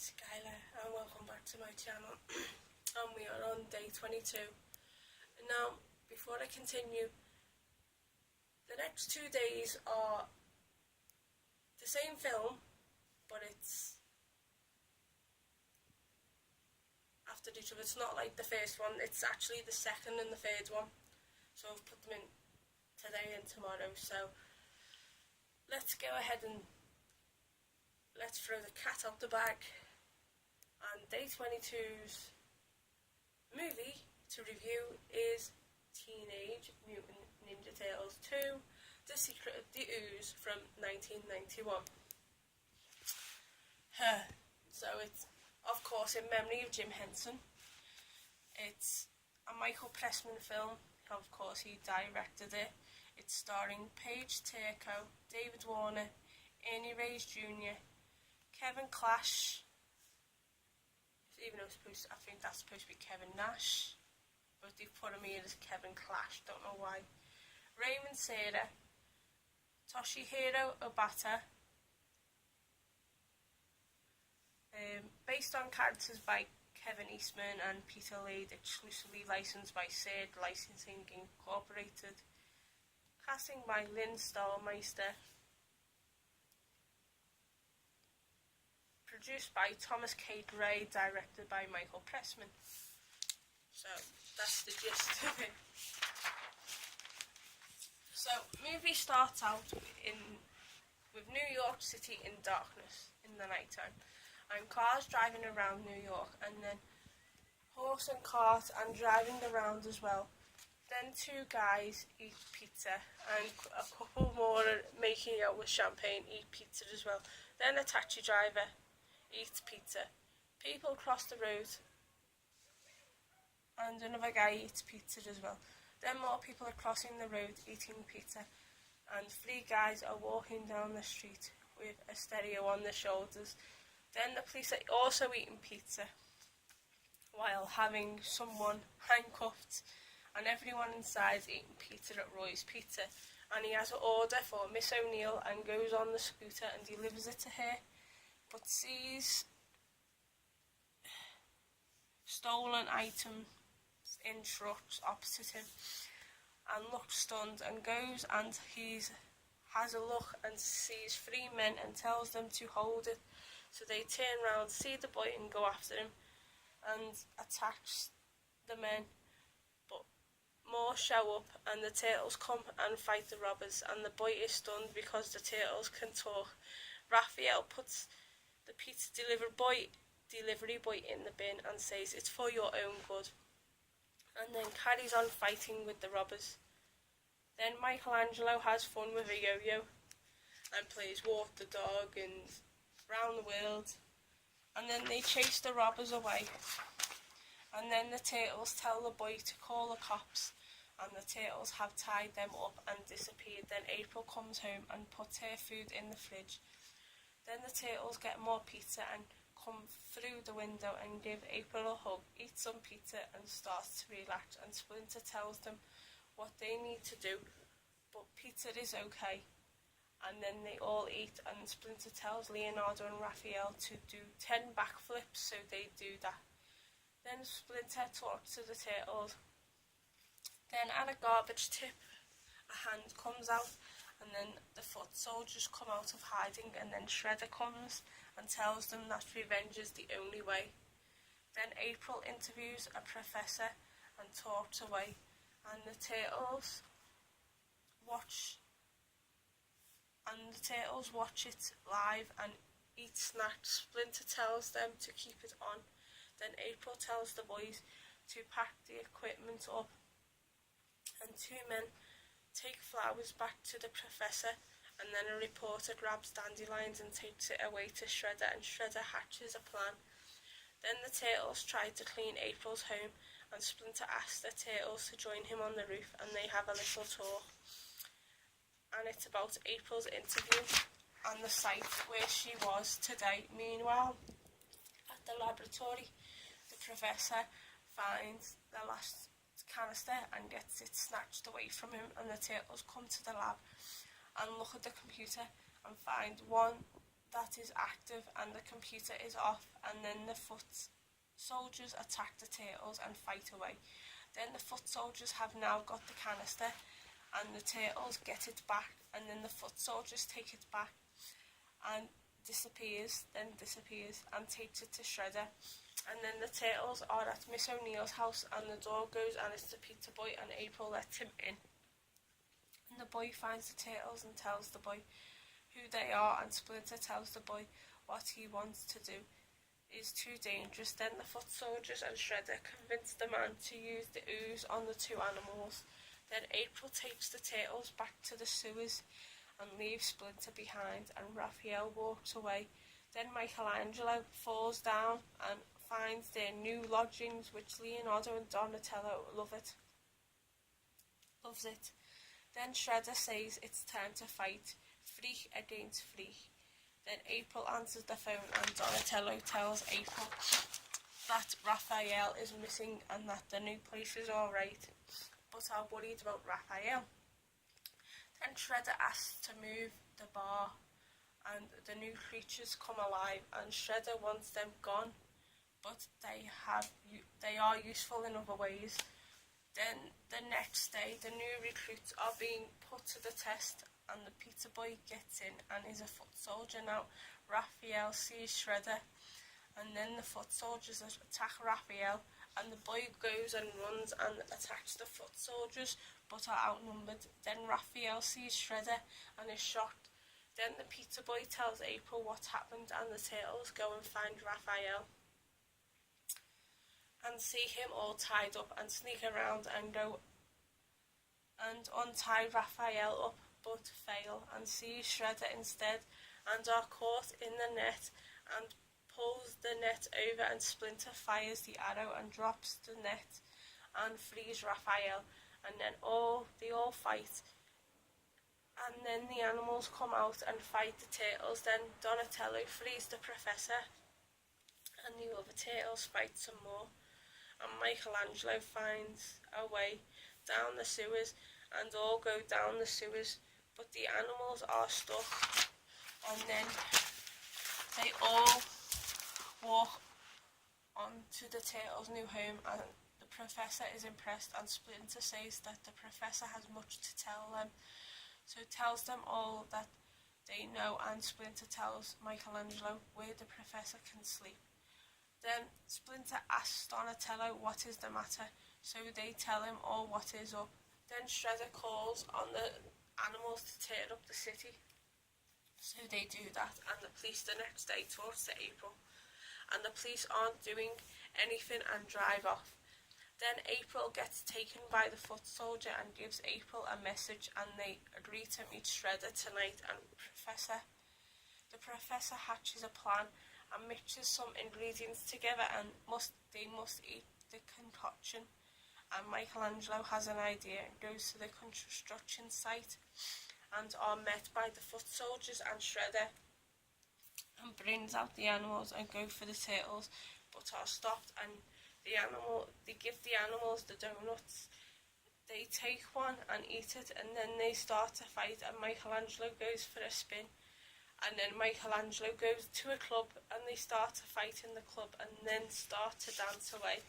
it's Skylar and welcome back to my channel. And we are on day 22. And now, before I continue, the next 2 days are the same film, but it's after each other. It's not like the first one, it's actually the second and the third one. So I've put them in today and tomorrow. So let's go ahead and let's throw the cat out the bag. And day 22's movie to review is Teenage Mutant Ninja Turtles 2: The Secret of the Ooze from 1991. So it's, of course, in memory of Jim Henson. It's a Michael Pressman film. Of course, he directed it. It's starring Paige Turco, David Warner, Ernie Reyes Jr., Kevin Clash, even though I think that's supposed to be Kevin Nash, but they've put him here as Kevin Clash, don't know why. Raymond Serra, Toshihiro Obata, based on characters by Kevin Eastman and Peter Lade, exclusively licensed by Serd Licensing Incorporated. Casting by Lynn Stahlmeister. Produced by Thomas K. Gray, directed by Michael Pressman. So that's the gist of it. So movie starts out with New York City in darkness in the nighttime, and cars driving around New York, and then horse and cart and driving around as well. Then two guys eat pizza, and a couple more are making out with champagne eat pizza as well. Then a taxi driver eats pizza. People cross the road, and another guy eats pizza as well. Then more people are crossing the road eating pizza, and three guys are walking down the street with a stereo on their shoulders. Then the police are also eating pizza while having someone handcuffed, and everyone inside is eating pizza at Roy's Pizza, and he has an order for Miss O'Neill and goes on the scooter and delivers it to her, but sees stolen items in trucks opposite him and looks stunned, and goes and has a look and sees three men and tells them to hold it. So they turn round, see the boy and go after him and attacks the men, but more show up and the turtles come and fight the robbers, and the boy is stunned because the turtles can talk. Raphael puts the pizza delivery boy in the bin and says it's for your own good, and then carries on fighting with the robbers. Then Michelangelo has fun with a yo-yo and plays Walk the Dog and Round the World, and then they chase the robbers away, and then the turtles tell the boy to call the cops, and the turtles have tied them up and disappeared. Then April comes home and puts her food in the fridge. Then the turtles get more pizza and come through the window and give April a hug, eat some pizza and starts to relax, and Splinter tells them what they need to do, but pizza is okay. And then they all eat, and Splinter tells Leonardo and Raphael to do 10 backflips, so they do that. Then Splinter talks to the turtles. Then at a garbage tip, a hand comes out, and then the foot soldiers come out of hiding, and then Shredder comes and tells them that revenge is the only way. Then April interviews a professor and talks away, and the turtles watch it live and eat snacks. Splinter tells them to keep it on. Then April tells the boys to pack the equipment up, and two men take flowers back to the professor, and then a reporter grabs dandelions and takes it away to Shredder, and Shredder hatches a plan. Then the turtles try to clean April's home, and Splinter asks the turtles to join him on the roof, and they have a little talk. And it's about April's interview on the site where she was today. Meanwhile, at the laboratory, the professor finds the last canister and gets it snatched away from him, and the turtles come to the lab and look at the computer and find that is active and the computer is off, and then the foot soldiers attack the turtles and fight away. Then the foot soldiers have now got the canister, and the turtles get it back, and then the foot soldiers take it back and disappears and takes it to Shredder. And then the turtles are at Miss O'Neill's house, and the door goes and it's the pizza boy, and April lets him in. And the boy finds the turtles and tells the boy who they are, and Splinter tells the boy what he wants to do is too dangerous. Then the foot soldiers and Shredder convince the man to use the ooze on the two animals. Then April takes the turtles back to the sewers and leaves Splinter behind, and Raphael walks away. Then Michelangelo falls down and finds their new lodgings, which Leonardo and Donatello loves it. Then Shredder says it's time to fight, Freak against Freak. Then April answers the phone, and Donatello tells April that Raphael is missing and that the new place is alright, but are worried about Raphael. Then Shredder asks to move the bar, and the new creatures come alive, and Shredder wants them gone, but they are useful in other ways. Then the next day, the new recruits are being put to the test, and the pizza boy gets in and is a foot soldier now. Raphael sees Shredder, and then the foot soldiers attack Raphael, and the boy goes and runs and attacks the foot soldiers, but are outnumbered. Then Raphael sees Shredder and is shocked. Then the pizza boy tells April what happened, and the turtles go and find Raphael and see him all tied up and sneak around and go and untie Raphael up, but fail and see Shredder instead, and are caught in the net and pulls the net over, and Splinter fires the arrow and drops the net and frees Raphael, and then they all fight, and then the animals come out and fight the turtles. Then Donatello frees the professor, and the other turtles fight some more, and Michelangelo finds a way down the sewers, and all go down the sewers, but the animals are stuck, and then they all walk on to the turtles' new home, and the professor is impressed, and Splinter says that the professor has much to tell them, so tells them all that they know, and Splinter tells Michelangelo where the professor can sleep. Then Splinter asks Donatello what is the matter, so they tell him all what is up. Then Shredder calls on the animals to tear up the city, so they do that, and the police the next day talks to April, and the police aren't doing anything and drive off. Then April gets taken by the foot soldier and gives April a message, and they agree to meet Shredder tonight and the professor hatches a plan and mixes some ingredients together, and they must eat the concoction. And Michelangelo has an idea and goes to the construction site, and are met by the foot soldiers and Shredder, and brings out the animals and go for the turtles, but are stopped, and they give the animals the donuts. They take one and eat it, and then they start to fight, and Michelangelo goes for a spin, and then Michelangelo goes to a club, and they start to fight in the club, and then start to dance away,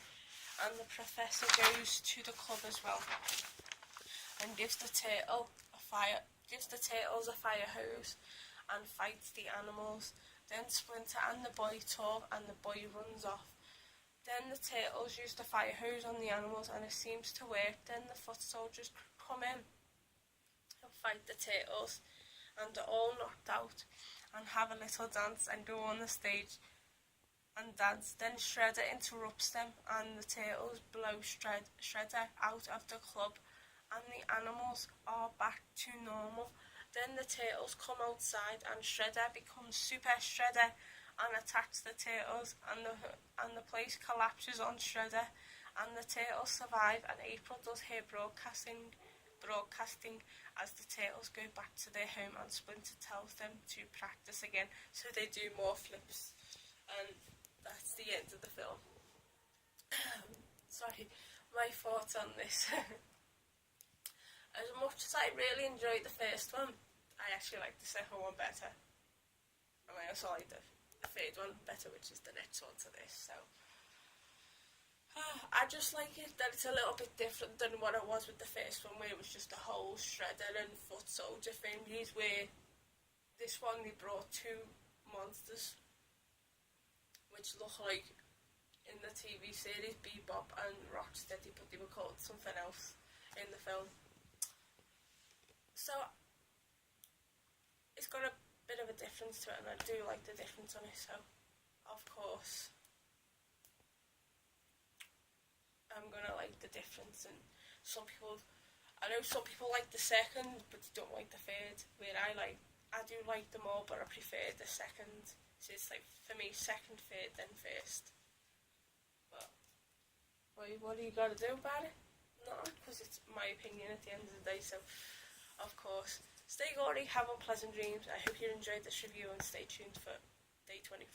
and the professor goes to the club as well, and gives the turtles a fire hose, and fights the animals. Then Splinter and the boy talk, and the boy runs off. Then the turtles use the fire hose on the animals, and it seems to work. Then the foot soldiers come in and fight the turtles, and they're all knocked out, and have a little dance and go on the stage and dance. Then Shredder interrupts them, and the turtles blow Shredder out of the club, and the animals are back to normal. Then the turtles come outside, and Shredder becomes Super Shredder and attacks the turtles, and the place collapses on Shredder, and the turtles survive, and April does her broadcasting as the turtles go back to their home, and Splinter tells them to practice again, so they do more flips, and that's the end of the film. Sorry, my thoughts on this. As much as I really enjoyed the first one, I actually like the second one better. And I also like the third one better, which is the next one to this. So I just like it that it's a little bit different than what it was with the first one, where it was just a whole shredder and foot soldier thingies, where this one they brought two monsters which look like in the TV series Bebop and Rocksteady, but they were called something else in the film. So it's got a bit of a difference to it, and I do like the difference on it. So of course I'm gonna like the difference. And I know some people like the second, but they don't like the third. Where I do like them all, but I prefer the second. So it's like, for me, second, third, then first. But what are you gonna do about it? No, because it's my opinion at the end of the day. So of course, stay gory, have unpleasant dreams. I hope you enjoyed this review, and stay tuned for day 23.